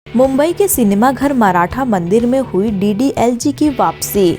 मुंबई के सिनेमाघर मराठा मंदिर में हुई डीडीएलजी की वापसी।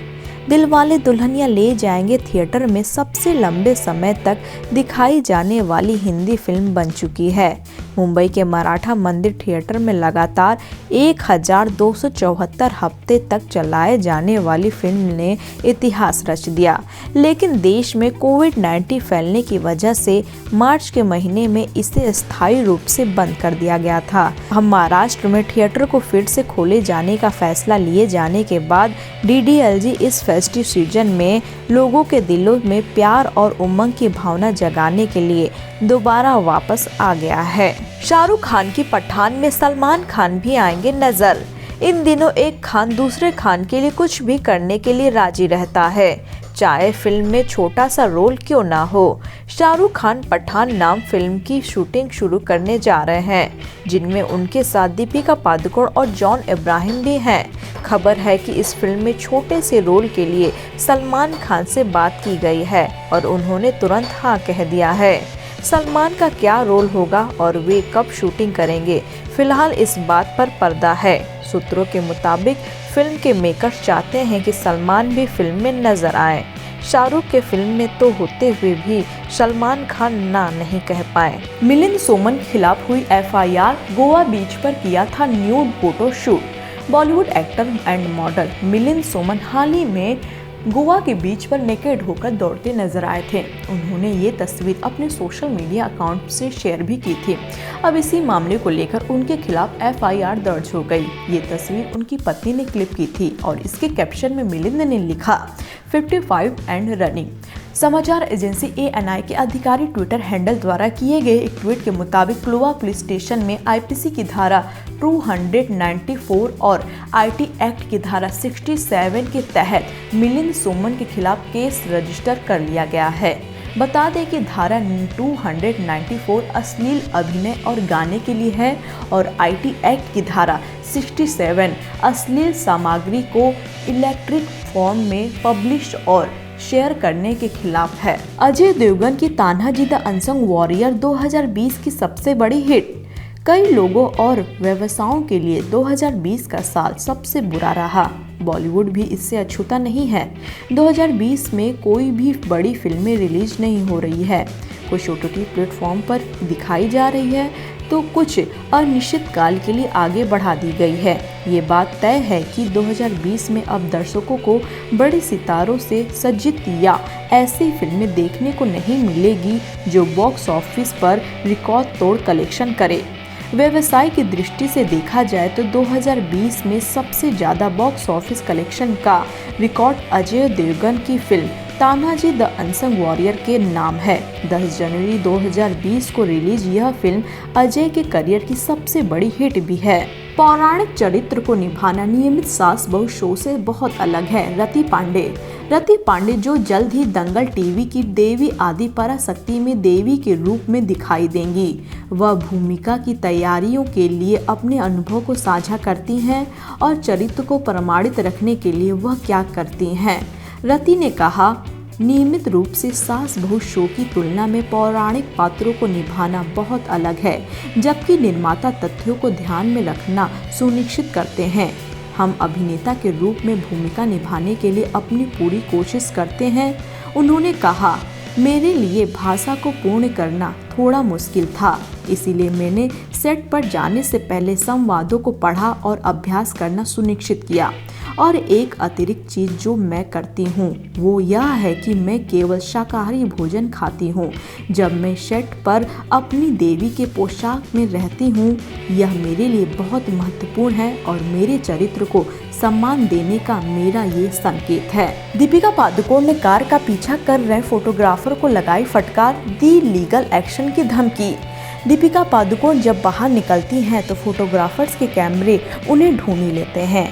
दिलवाले दुल्हनिया ले जाएंगे थिएटर में सबसे लंबे समय तक दिखाई जाने वाली हिंदी फिल्म बन चुकी है। मुंबई के मराठा मंदिर थिएटर में लगातार 1274 हफ्ते तक चलाए जाने वाली फिल्म ने इतिहास रच दिया, लेकिन देश में कोविड-19 फैलने की वजह से मार्च के महीने में इसे स्थायी रूप से बंद कर दिया गया था। हम महाराष्ट्र में थिएटर को फिर से खोले जाने का फैसला लिए जाने के बाद डीडीएलजी इस फेस्टिव सीजन में लोगों के दिलों में प्यार और उमंग की भावना जगाने के लिए दोबारा वापस आ गया है। शाहरुख खान की पठान में सलमान खान भी आएंगे नजर। इन दिनों एक खान दूसरे खान के लिए कुछ भी करने के लिए राजी रहता है, चाहे फिल्म में छोटा सा रोल क्यों ना हो। शाहरुख खान पठान नाम फिल्म की शूटिंग शुरू करने जा रहे हैं, जिनमें उनके साथ दीपिका पादुकोण और जॉन अब्राहम भी हैं। खबर है कि इस फिल्म में छोटे से रोल के लिए सलमान खान से बात की गई है और उन्होंने तुरंत हाँ कह दिया है। सलमान का क्या रोल होगा और वे कब शूटिंग करेंगे, फिलहाल इस बात पर पर्दा है। सूत्रों के मुताबिक फिल्म के मेकर्स चाहते हैं कि सलमान भी फिल्म में नजर आए। शाहरुख के फिल्म में तो होते हुए भी सलमान खान ना नहीं कह पाए। मिलिंद सोमन के खिलाफ हुई एफआईआर, गोवा बीच पर किया था nude photo shoot. Bollywood actor and model Milind Soman हाल ही में गोवा के बीच पर नेकेड होकर दौड़ते नजर आए थे। उन्होंने ये तस्वीर अपने सोशल मीडिया अकाउंट से शेयर भी की थी। अब इसी मामले को लेकर उनके खिलाफ एफआईआर दर्ज हो गई। ये तस्वीर उनकी पत्नी ने क्लिक की थी और इसके कैप्शन में मिलिंद ने लिखा 55 एंड रनिंग। समाचार एजेंसी एएनआई के आधिकारिक ट्विटर हैंडल द्वारा किए गए एक ट्वीट के मुताबिक गोवा पुलिस स्टेशन में आईपीसी की धारा 294 और आईटी एक्ट की धारा 67 के तहत मिलिंद सोमन के खिलाफ केस रजिस्टर कर लिया गया है। बता दें कि धारा 294 अश्लील अभिनय और गाने के लिए है और आईटी एक्ट की धारा 67 अश्लील सामग्री को इलेक्ट्रिक फॉर्म में पब्लिश और शेयर करने के खिलाफ है। अजय देवगन की तान्हाजी द अनसंग वॉरियर 2020 की सबसे बड़ी हिट। कई लोगों और व्यवसायों के लिए 2020 का साल सबसे बुरा रहा। बॉलीवुड भी इससे अछूता नहीं है। 2020 में कोई भी बड़ी फिल्में रिलीज नहीं हो रही है। कुछ ओटीटी प्लेटफॉर्म पर दिखाई जा रही है तो कुछ अनिश्चित काल के लिए आगे बढ़ा दी गई है। ये बात तय है कि 2020 में अब दर्शकों को बड़े सितारों से सज्जित या ऐसी फिल्में देखने को नहीं मिलेगी जो बॉक्स ऑफिस पर रिकॉर्ड तोड़ कलेक्शन करे। व्यवसाय की दृष्टि से देखा जाए तो 2020 में सबसे ज़्यादा बॉक्स ऑफिस कलेक्शन का रिकॉर्ड अजय देवगन की film Tanhaji the unsung warrior के नाम है। 10 जनवरी 2020 को रिलीज यह फिल्म अजय के करियर की सबसे बड़ी हिट भी है। पौराणिक चरित्र को निभाना नियमित सास बहू शो से बहुत अलग है। रति पांडे जो जल्द ही दंगल टीवी की देवी आदि पराशक्ति में देवी के रूप में दिखाई देंगी। वह भूमिका की तैयारियों के लिए अपने अनुभव को साझा करती हैं और चरित्र को प्रमाणित रखने के लिए वह क्या करती हैं। रति ने कहा, नियमित रूप से सास बहू शो की तुलना में पौराणिक पात्रों को निभाना बहुत अलग है, जबकि निर्माता तथ्यों को ध्यान में रखना सुनिश्चित करते हैं। हम अभिनेता के रूप में भूमिका निभाने के लिए अपनी पूरी कोशिश करते हैं। उन्होंने कहा, मेरे लिए भाषा को पूर्ण करना थोड़ा मुश्किल था, इसीलिए मैंने सेट पर जाने से पहले संवादों को पढ़ा और अभ्यास करना सुनिश्चित किया। और एक अतिरिक्त चीज़ जो मैं करती हूँ वो यह है कि मैं केवल शाकाहारी भोजन खाती हूँ। जब मैं सेट पर अपनी देवी के पोशाक में रहती हूँ, यह मेरे लिए बहुत महत्वपूर्ण है और मेरे चरित्र को सम्मान देने का मेरा ये संकेत है। दीपिका पादुकोण ने कार का पीछा कर रहे फोटोग्राफर को लगाई फटकार, दी लीगल एक्शन की धमकी। दीपिका पादुकोण जब बाहर निकलती हैं तो फोटोग्राफर्स के कैमरे उन्हें ढूंढ लेते हैं।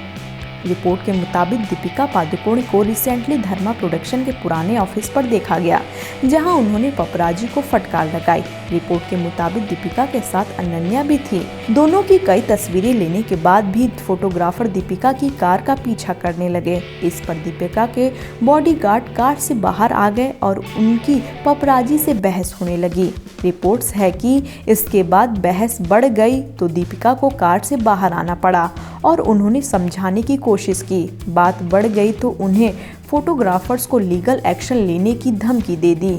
रिपोर्ट के मुताबिक दीपिका पादुकोण को रिसेंटली धर्मा प्रोडक्शन के पुराने ऑफिस पर देखा गया, जहां उन्होंने पपराजी को फटकार लगाई। रिपोर्ट के मुताबिक दीपिका के साथ अनन्या भी थी। दोनों की कई तस्वीरें लेने के बाद भी फोटोग्राफर दीपिका की कार का पीछा करने लगे। इस पर दीपिका के बॉडीगार्ड कार से बाहर आ गए और उनकी पपराजी से बहस होने लगी। रिपोर्ट्स है कि इसके बाद बहस बढ़ गई तो दीपिका को कार से बाहर आना पड़ा और उन्होंने समझाने की कोशिश की। बात बढ़ गई तो उन्हें फोटोग्राफर्स को लीगल एक्शन लेने की धमकी दे दी।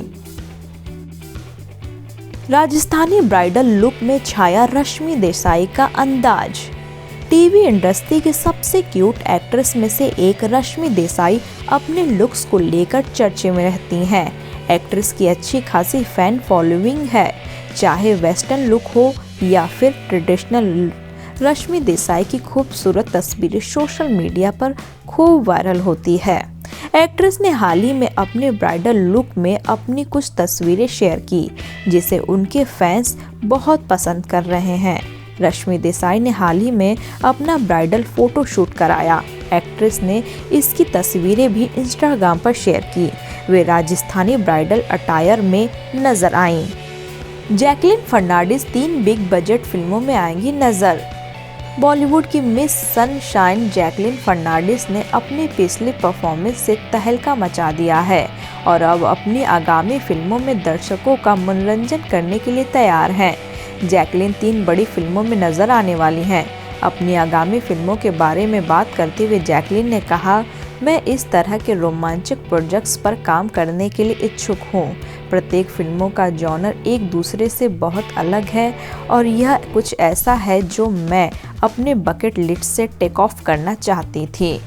राजस्थानी ब्राइडल लुक में छाया रश्मि देसाई का अंदाज। टीवी इंडस्ट्री की सबसे क्यूट एक्ट्रेस में से एक रश्मि देसाई अपने लुक्स को लेकर चर्चे में रहती हैं। एक्ट्रेस की अच्छी खासी फैन फॉलोइंग है, चाहे वेस्टर्न लुक हो या फिर ट्रेडिशनल। रश्मि देसाई की खूबसूरत तस्वीरें सोशल मीडिया पर खूब वायरल होती है। एक्ट्रेस ने हाल ही में अपने ब्राइडल लुक में अपनी कुछ तस्वीरें शेयर की, जिसे उनके फैंस बहुत पसंद कर रहे हैं। रश्मि देसाई ने हाल ही में अपना ब्राइडल फोटो शूट कराया। एक्ट्रेस ने इसकी तस्वीरें भी इंस्टाग्राम पर शेयर की। वे राजस्थानी ब्राइडल अटायर में नजर आईं। जैकलिन फर्नांडिस 3 बिग बजट फिल्मों में आएंगी नजर। बॉलीवुड की मिस सनशाइन जैकलिन फर्नांडिस ने अपनी पिछली परफॉर्मेंस से तहलका मचा दिया है और अब अपनी आगामी फिल्मों में दर्शकों का मनोरंजन करने के लिए तैयार हैं। जैकलिन 3 बड़ी फिल्मों में नजर आने वाली हैं। अपनी आगामी फिल्मों के बारे में बात करते हुए जैकलिन ने कहा, मैं इस तरह के रोमांचक प्रोजेक्ट्स पर काम करने के लिए इच्छुक हूँ। प्रत्येक फिल्मों का जॉनर एक दूसरे से बहुत अलग है और यह कुछ ऐसा है जो मैं अपने बकेट लिस्ट से टेक ऑफ करना चाहती थी।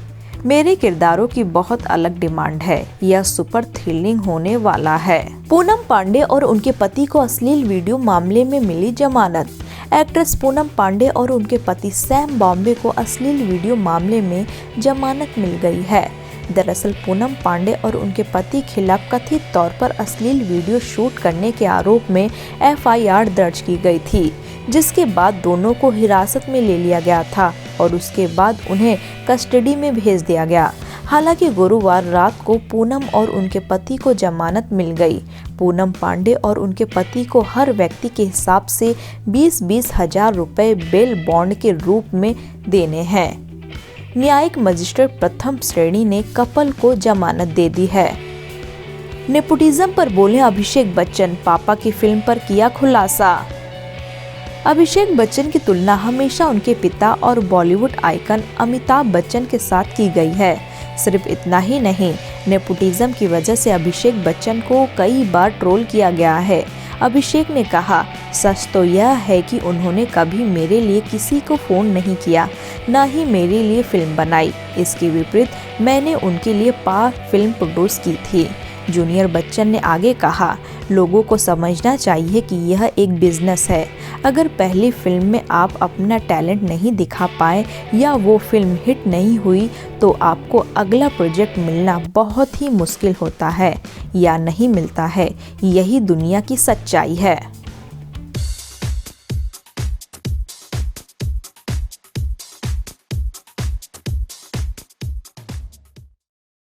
मेरे किरदारों की बहुत अलग डिमांड है। यह सुपर थ्रिलिंग होने वाला है। पूनम पांडे और उनके पति को अश्लील वीडियो मामले में मिली जमानत। एक्ट्रेस पूनम पांडे और उनके पति सैम बॉम्बे को अश्लील वीडियो मामले में जमानत मिल गई है। दरअसल पूनम पांडे और उनके पति खिलाफ कथित तौर पर अश्लील वीडियो शूट करने के आरोप में FIR दर्ज की गई थी, जिसके बाद दोनों को हिरासत में ले लिया गया था और उसके बाद उन्हें कस्टडी में भेज दिया गया। हालांकि गुरुवार रात को पूनम और उनके पति को जमानत मिल गई। पूनम पांडे और उनके पति को हर व्यक्ति के हिसाब से 20-20 हजार रुपए बेल बॉन्ड के रूप में देने हैं। न्यायिक मजिस्ट्रेट प्रथम श्रेणी ने कपल को जमानत दे दी है। नेपोटिज्म पर बोले अभिषेक बच्चन, पापा की फिल्म पर किया खुलासा। अभिषेक बच्चन की तुलना हमेशा उनके पिता और बॉलीवुड आइकन अमिताभ बच्चन के साथ की गई है। सिर्फ इतना ही नहीं, नेपोटिज्म की वजह से अभिषेक बच्चन को कई बार ट्रोल किया गया है। अभिषेक ने कहा, सच तो यह है कि उन्होंने कभी मेरे लिए किसी को फ़ोन नहीं किया, ना ही मेरे लिए फिल्म बनाई। इसके विपरीत मैंने उनके लिए फिल्म प्रोड्यूस की थी। जूनियर बच्चन ने आगे कहा, लोगों को समझना चाहिए कि यह एक बिजनेस है। अगर पहली फिल्म में आप अपना टैलेंट नहीं दिखा पाए या वो फिल्म हिट नहीं हुई तो आपको अगला प्रोजेक्ट मिलना बहुत ही मुश्किल होता है या नहीं मिलता है। यही दुनिया की सच्चाई है।